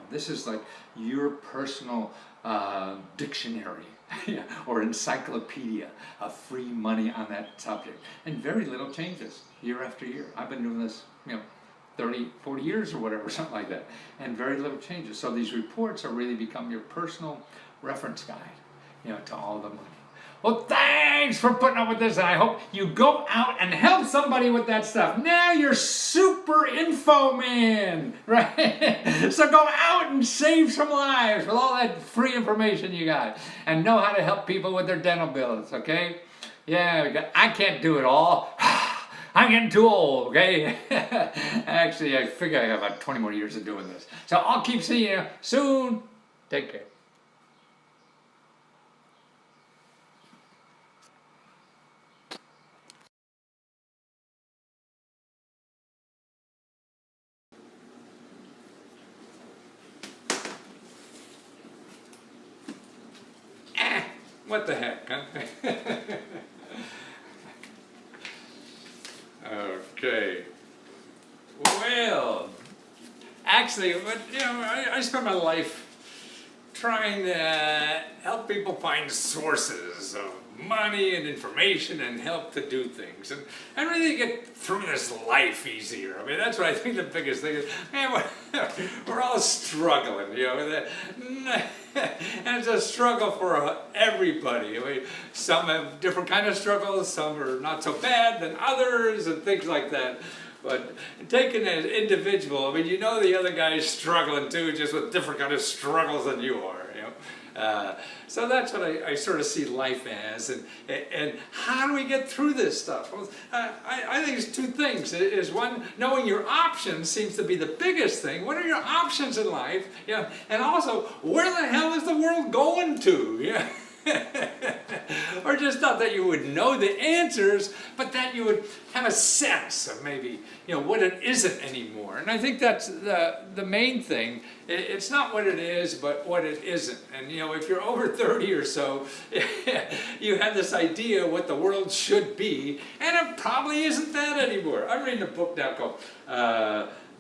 This is like your personal dictionary. Or encyclopedia of free money on that subject, and very little changes year after year. I've been doing this 30, 40 years or whatever, something like that, and very little changes. So these reports are really become your personal reference guide to all the money. Well, thanks for putting up with this, and I hope you go out and help somebody with that stuff. Now you're super info man, right? So go out and save some lives with all that free information you got, and know how to help people with their dental bills, okay? Yeah, I can't do it all. I'm getting too old, okay? Actually, I figure I have about 20 more years of doing this. So I'll keep seeing you soon. Take care. What the heck, huh? Okay. Well, actually, I spent my life trying to help people find sources of money and information and help to do things and really get through this life easier. That's what I think the biggest thing is. Man, we're all struggling, and it's a struggle for everybody. Some have different kind of struggles, some are not so bad than others, and things like that. But taken as individual, I mean, you know the other guy's struggling too, just with different kind of struggles than you are, you know. So that's what I sort of see life as, and how do we get through this stuff? Well, I think it's two things. Is one, knowing your options seems to be the biggest thing. What are your options in life? Yeah, and also, where the hell is the world going to? Yeah. Or just not that you would know the answers, but that you would have a sense of maybe, you know, what it isn't anymore. And I think that's the main thing. It's not what it is, but what it isn't. And you know, if you're over 30 or so, you have this idea what the world should be, and it probably isn't that anymore. I'm reading a book now called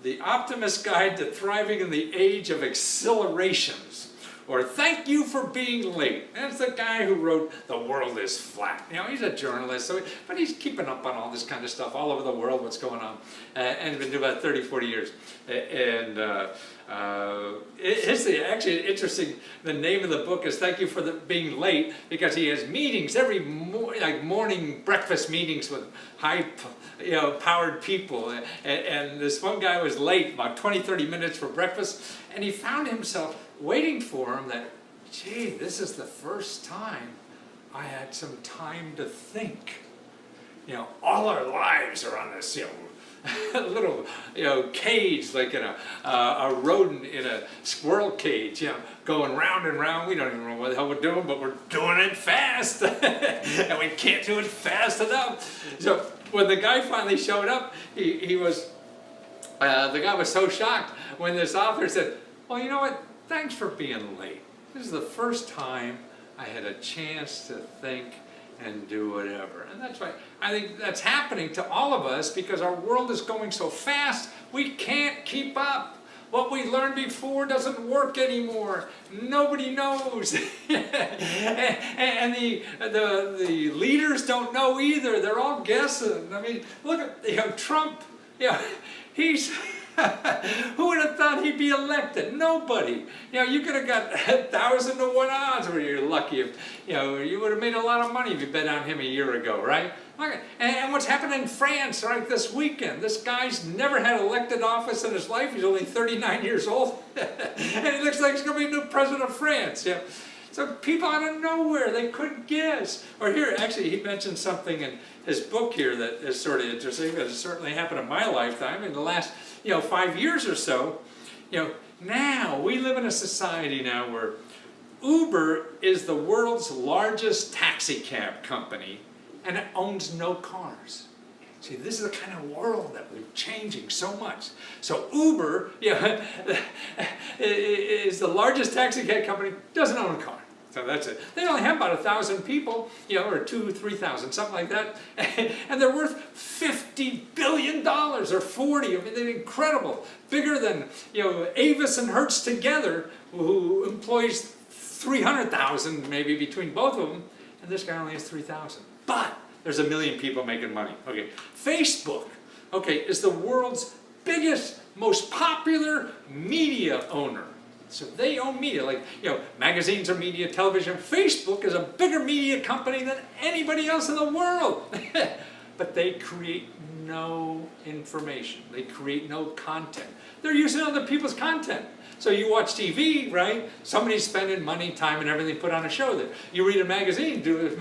The Optimist's Guide to Thriving in the Age of Accelerations. Or Thank You for Being Late. That's the guy who wrote The World is Flat. You know, he's a journalist, but he's keeping up on all this kind of stuff all over the world, what's going on. And he's been doing about 30, 40 years. And it's actually interesting, the name of the book is Thank You for Being Late, because he has meetings every like morning breakfast meetings with high powered people. And this one guy was late, about 20, 30 minutes for breakfast, and he found himself waiting for him that, gee, this is the first time I had some time to think. You know, all our lives are on this, little, cage, like in a rodent in a squirrel cage, going round and round. We don't even know what the hell we're doing, but we're doing it fast. And we can't do it fast enough. So when the guy finally showed up, the guy was so shocked when this author said, well, you know what? Thanks for being late. This is the first time I had a chance to think and do whatever. And that's why I think that's happening to all of us, because our world is going so fast, we can't keep up. What we learned before doesn't work anymore. Nobody knows. And the leaders don't know either. They're all guessing. I mean, look at Trump. He's... Who would have thought he'd be elected? Nobody. You could have got 1,000 to 1 odds where you're lucky. If you would have made a lot of money if you bet on him a year ago, right? And what's happened in France, right, this weekend? This guy's never had elected office in his life. He's only 39 years old, and he looks like he's going to be the new president of France. Yeah. So people out of nowhere, they couldn't guess. Or here, actually, he mentioned something in his book here that is sort of interesting, because it certainly happened in my lifetime in the last 5 years or so. Now we live in a society now where Uber is the world's largest taxi cab company, and it owns no cars. See, this is the kind of world that we're changing so much. So Uber, is the largest taxi cab company, doesn't own a car. So that's it. They only have about 1,000 people, or 2,000, 3,000, something like that, and they're worth $50 billion or 40. I mean, they're incredible, bigger than Avis and Hertz together, who employs 300,000 maybe between both of them, and this guy only has 3,000. But there's 1 million people making money. Okay, Facebook, is the world's biggest, most popular media owner. So they own media, like, magazines are media, television. Facebook is a bigger media company than anybody else in the world. But they create no information. They create no content. They're using other people's content. So you watch TV, right? Somebody's spending money, time, and everything put on a show there. You read a magazine, do it.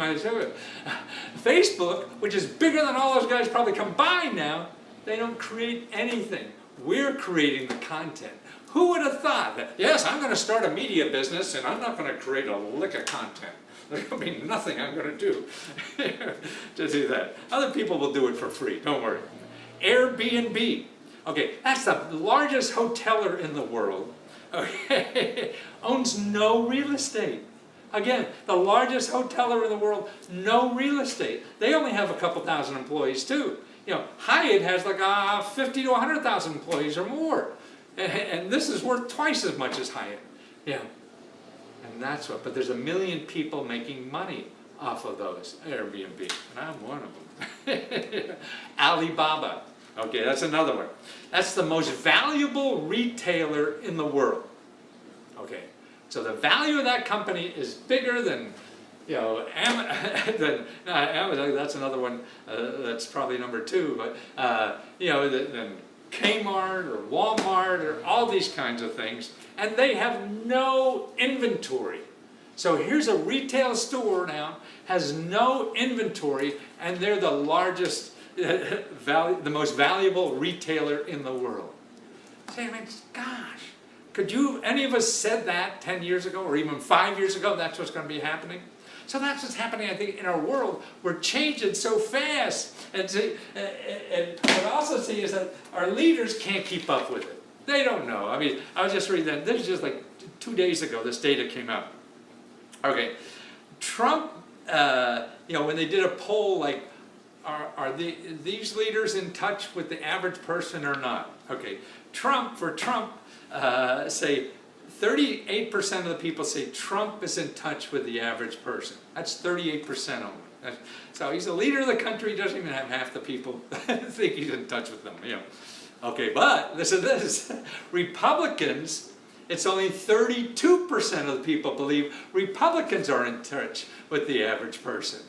Facebook, which is bigger than all those guys probably combined now, they don't create anything. We're creating the content. Who would have thought that, yes, I'm going to start a media business and I'm not going to create a lick of content. There's going to be nothing I'm going to do to do that. Other people will do it for free, don't worry. Airbnb. Okay, that's the largest hoteler in the world. Okay, owns no real estate. Again, the largest hoteler in the world, no real estate. They only have a couple thousand employees too. Hyatt has like 50 to 100,000 employees or more. And this is worth twice as much as Hyatt. And that's what, but there's 1 million people making money off of those Airbnb, and I'm one of them. Alibaba, okay, that's another one. That's the most valuable retailer in the world. Okay, so the value of that company is bigger than you know, then Amazon, that's another one that's probably number 2, but you know, then Kmart or Walmart or all these kinds of things, and they have no inventory. So here's a retail store now, has no inventory, and they're the largest, the most valuable retailer in the world. Say, I mean, gosh, could any of us said that 10 years ago or even 5 years ago, that's what's going to be happening? So that's what's happening, I think, in our world. We're changing so fast. And what I also see is that our leaders can't keep up with it. They don't know. I mean, I was just reading that. This is just like 2 days ago, this data came out. Okay, Trump, you know, when they did a poll, like, are these leaders in touch with the average person or not? Okay, for Trump, say 38% of the people say Trump is in touch with the average person. That's 38% only. So he's the leader of the country, doesn't even have half the people think he's in touch with them, you know. Okay, but listen to this. Republicans, it's only 32% of the people believe Republicans are in touch with the average person.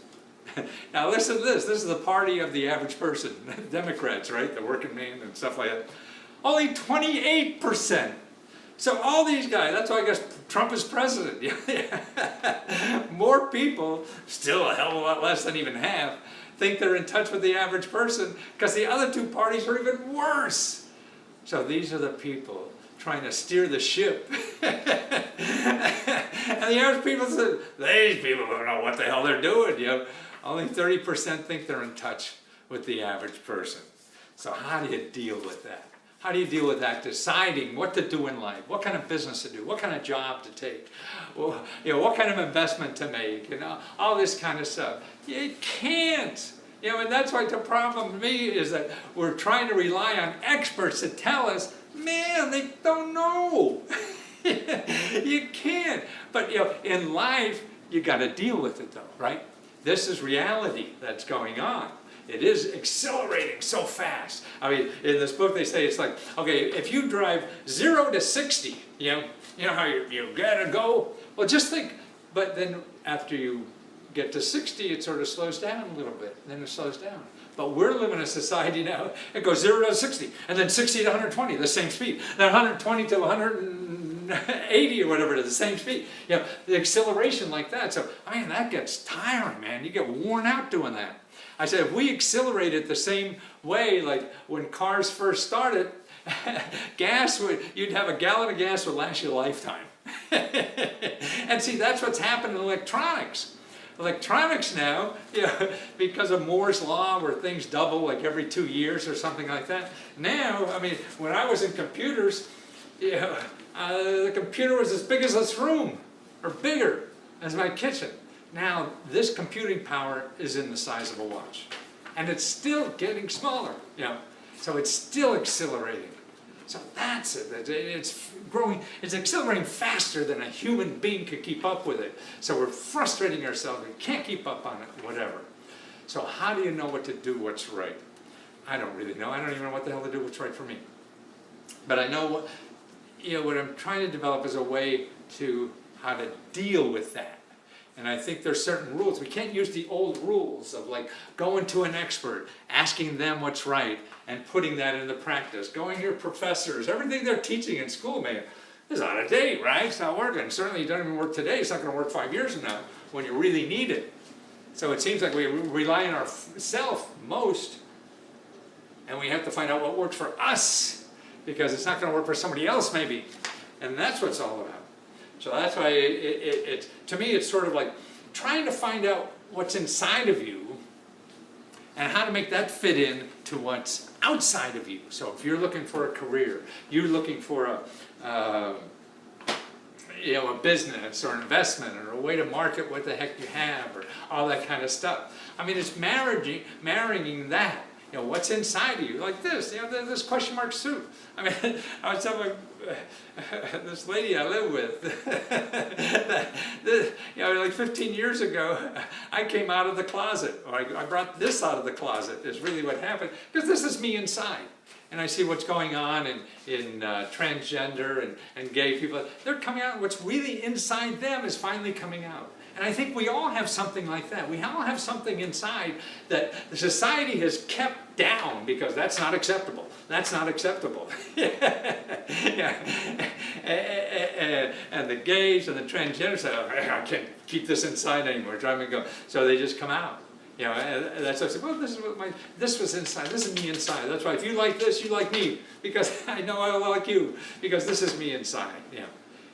Now listen to this. This is the party of the average person. Democrats, right? The working man and stuff like that. Only 28%. So all these guys, that's why I guess Trump is president. More people, still a hell of a lot less than even half, think they're in touch with the average person because the other two parties are even worse. So these are the people trying to steer the ship. And the average people say, these people don't know what the hell they're doing. You know? Only 30% think they're in touch with the average person. So how do you deal with that? How do you deal with that? Deciding what to do in life, what kind of business to do, what kind of job to take, well, you know, what kind of investment to make, you know, all this kind of stuff. You can't. You know, and that's why the problem to me is that we're trying to rely on experts to tell us, man, they don't know. You can't. But you know, in life, you got to deal with it though, right? This is reality that's going on. It is accelerating so fast. I mean, in this book they say it's like, okay, if you drive 0 to 60, you know how you gotta go? Well, just think, but then after you get to 60, it sort of slows down a little bit, then it slows down. But we're living in a society now, it goes 0 to 60, and then 60 to 120, the same speed. Then 120 to 180 or whatever, the same speed. You know, the acceleration like that. So, I mean, that gets tiring, man. You get worn out doing that. I said, if we accelerated the same way, like when cars first started, you'd have a gallon of gas would last you a lifetime. And see, that's what's happened in electronics. Electronics now, you know, because of Moore's law where things double like every 2 years or something like that. Now, I mean, when I was in computers, you know, the computer was as big as this room, or bigger, as my kitchen. Now, this computing power is in the size of a watch. And it's still getting smaller, you know, so it's still accelerating. So that's it. It's growing, it's accelerating faster than a human being could keep up with it. So we're frustrating ourselves, we can't keep up on it, whatever. So how do you know what to do, what's right? I don't really know. I don't even know what the hell to do, what's right for me. But I know what I'm trying to develop is a way to how to deal with that. And I think there's certain rules. We can't use the old rules of like going to an expert, asking them what's right, and putting that into practice. Going to your professors, everything they're teaching in school, man, is out of date, right? It's not working. Certainly it doesn't even work today. It's not going to work 5 years from now when you really need it. So it seems like we rely on ourselves most, and we have to find out what works for us, because it's not going to work for somebody else maybe. And that's what it's all about. So that's why to me it's sort of like trying to find out what's inside of you and how to make that fit in to what's outside of you. So if you're looking for a career, you're looking for a business or investment or a way to market what the heck you have or all that kind of stuff. I mean, it's marrying that. You know, what's inside of you, like this, you know, this question mark suit. I mean, I was telling this lady I live with, you know, like 15 years ago, I came out of the closet, or I brought this out of the closet, is really what happened, because this is me inside. And I see what's going on in transgender and gay people. They're coming out, and what's really inside them is finally coming out. And I think we all have something like that. We all have something inside that the society has kept down because that's not acceptable. That's not acceptable. Yeah. And the gays and the transgenders say, oh, I can't keep this inside anymore, drive me go. So they just come out. You know, and that's what I said, well, this was inside, this is me inside. That's why if you like this, you like me, because I know I like you, because this is me inside, you know.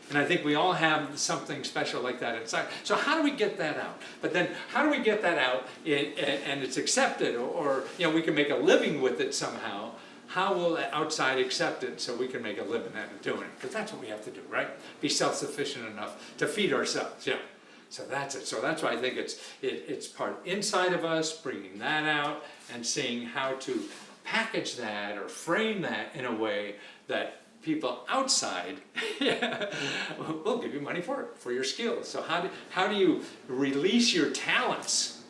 And I think we all have something special like that inside. So how do we get that out? But then how do we get that out and it's accepted, or you know, we can make a living with it somehow? How will the outside accept it so we can make a living out of doing it? Because that's what we have to do, right? Be self-sufficient enough to feed ourselves, yeah. So that's it. So that's why I think it's part inside of us, bringing that out and seeing how to package that or frame that in a way that people outside will give you money for it, for your skills. So how do you release your talents,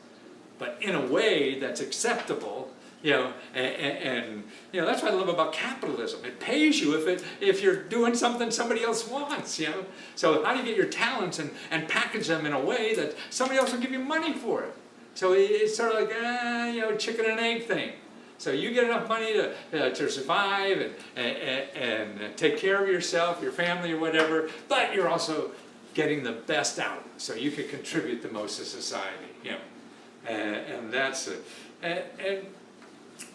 but in a way that's acceptable? You know, and you know, that's what I love about capitalism. It pays you if you're doing something somebody else wants, you know. So how do you get your talents and package them in a way that somebody else will give you money for it? So it's sort of like, you know, chicken and egg thing. So you get enough money to survive and take care of yourself, your family, or whatever, but you're also getting the best out, so you can contribute the most to society, you know. And that's it.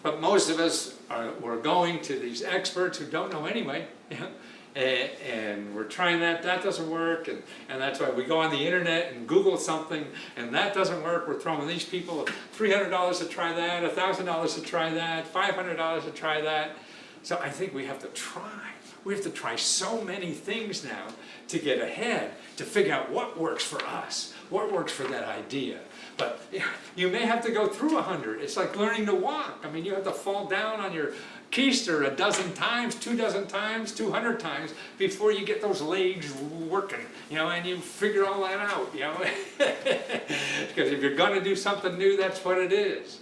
But most of us we're going to these experts who don't know anyway, you know, and we're trying that doesn't work, and that's why we go on the internet and Google something, and that doesn't work. We're throwing these people $300 to try that, $1,000 to try that, $500 to try that. So I think we have to try. We have to try so many things now to get ahead, to figure out what works for us, what works for that idea. But you may have to go through 100. It's like learning to walk. I mean, you have to fall down on your keister a dozen times, 24 times, 200 times before you get those legs working, you know, and you figure all that out, you know. Because if you're going to do something new, that's what it is.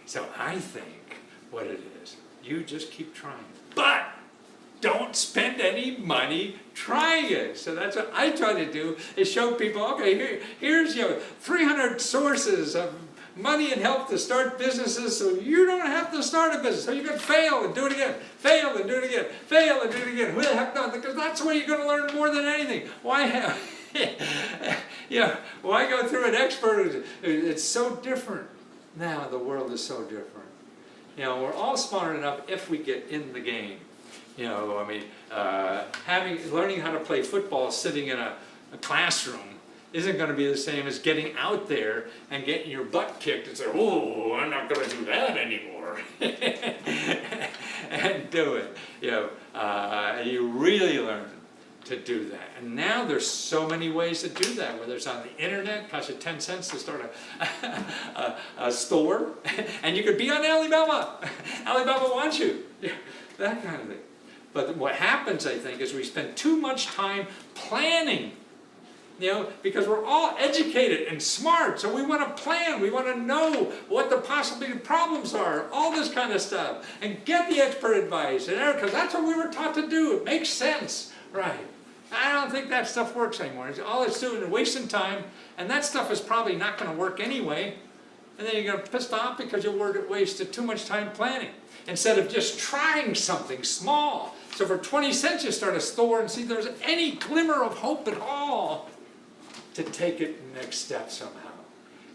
So I think what it is, you just keep trying. But don't spend any money trying it. So that's what I try to do, is show people, okay, here's, you know, 300 sources of money and help to start businesses, so you don't have to start a business. So you can fail and do it again, fail and do it again, fail and do it again. Who the heck not? Because that's where you're going to learn more than anything. Why have, you know, why go through an expert? It's so different now. The world is so different. You know, we're all smart enough if we get in the game. You know, I mean, learning how to play football sitting in a classroom isn't going to be the same as getting out there and getting your butt kicked and say, oh, I'm not going to do that anymore. And do it. You know, you really learn to do that. And now there's so many ways to do that, whether it's on the internet, costs you 10 cents to start a store, and you could be on Alibaba. Alibaba wants you. Yeah, that kind of thing. But what happens, I think, is we spend too much time planning, you know, because we're all educated and smart, so we want to plan, we want to know what the possible problems are, all this kind of stuff, and get the expert advice, and because that's what we were taught to do. It makes sense, right? I don't think that stuff works anymore. All it's doing is wasting time, and that stuff is probably not going to work anyway, and then you're going to be pissed off because you wasted too much time planning, instead of just trying something small. So for 20 cents you start a store and see if there's any glimmer of hope at all to take it next step somehow.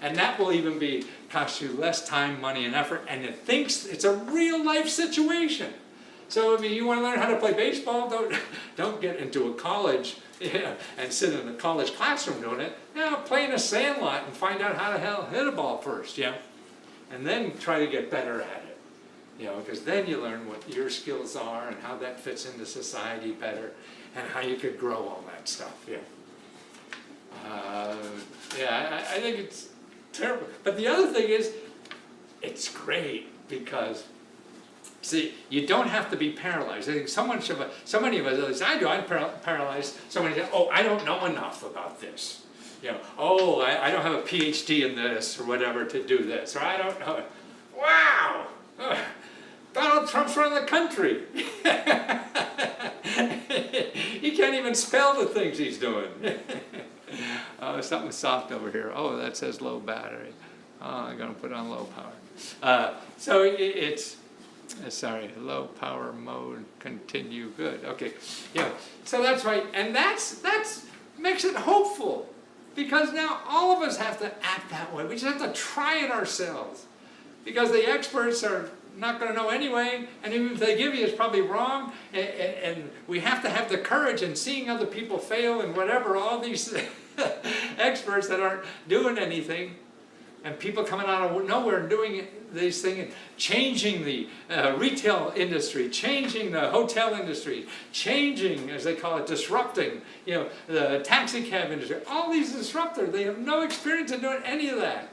And that will even cost you less time, money, and effort, and it thinks it's a real life situation. So I mean, you want to learn how to play baseball, don't get into a college and sit in a college classroom doing it. Play in a sandlot and find out how to hit a ball first, and then try to get better at it. Because then you learn what your skills are and how that fits into society better, and how you could grow all that stuff. I think it's terrible. But the other thing is, it's great because, see, you don't have to be paralyzed. I think so many of us, at least I do, I'm paralyzed. Somebody says, oh, I don't know enough about this. Oh, I don't have a PhD in this or whatever to do this, or I don't know. Wow! Donald Trump's running the country. He can't even spell the things he's doing. Something soft over here. Oh, that says low battery. Oh, I'm going to put it on low power. So it's, sorry, low power mode, continue, good. Okay, yeah, so that's right. And that's makes it hopeful. Because now all of us have to act that way. We just have to try it ourselves. Because the experts are not going to know anyway, and even if they give you, it's probably wrong. And we have to have the courage in seeing other people fail and whatever, all these experts that aren't doing anything, and people coming out of nowhere and doing these things, and changing the retail industry, changing the hotel industry, changing, as they call it, disrupting, the taxi cab industry. All these disruptors, they have no experience in doing any of that,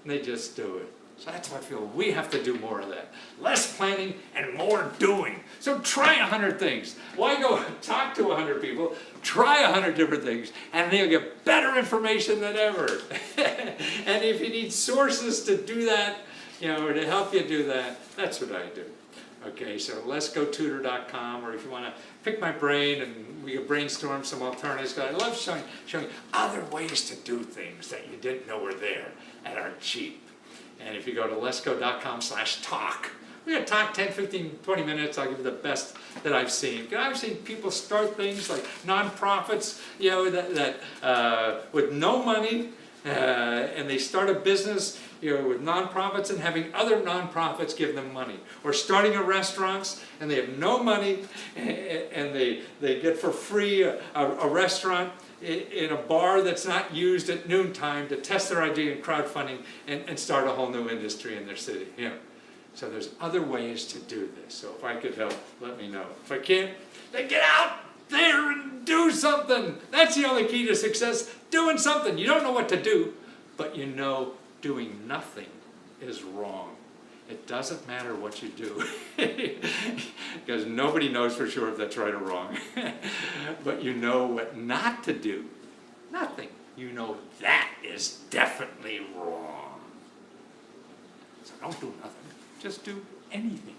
and they just do it. So that's why I feel we have to do more of that. Less planning and more doing. So try 100 things. Why go talk to 100 people? Try 100 different things, and then you'll get better information than ever. And if you need sources to do that, or to help you do that, that's what I do. Okay, so leskotutor.com, or if you want to pick my brain and we can brainstorm some alternatives. I love showing other ways to do things that you didn't know were there and are cheap. And if you go to lesko.com/talk, we're going to talk 10, 15, 20 minutes. I'll give you the best that I've seen. Because I've seen people start things like nonprofits, that with no money, and they start a business, with nonprofits and having other nonprofits give them money. Or starting a restaurant and they have no money, and they get for free a restaurant in a bar that's not used at noontime to test their idea in crowdfunding and start a whole new industry in their city. So there's other ways to do this. So if I could help, let me know. If I can't, then get out there and do something. That's the only key to success, doing something. You don't know what to do, but doing nothing is wrong. It doesn't matter what you do, because nobody knows for sure if that's right or wrong. But you know what not to do. Nothing. You know that is definitely wrong. So don't do nothing. Just do anything.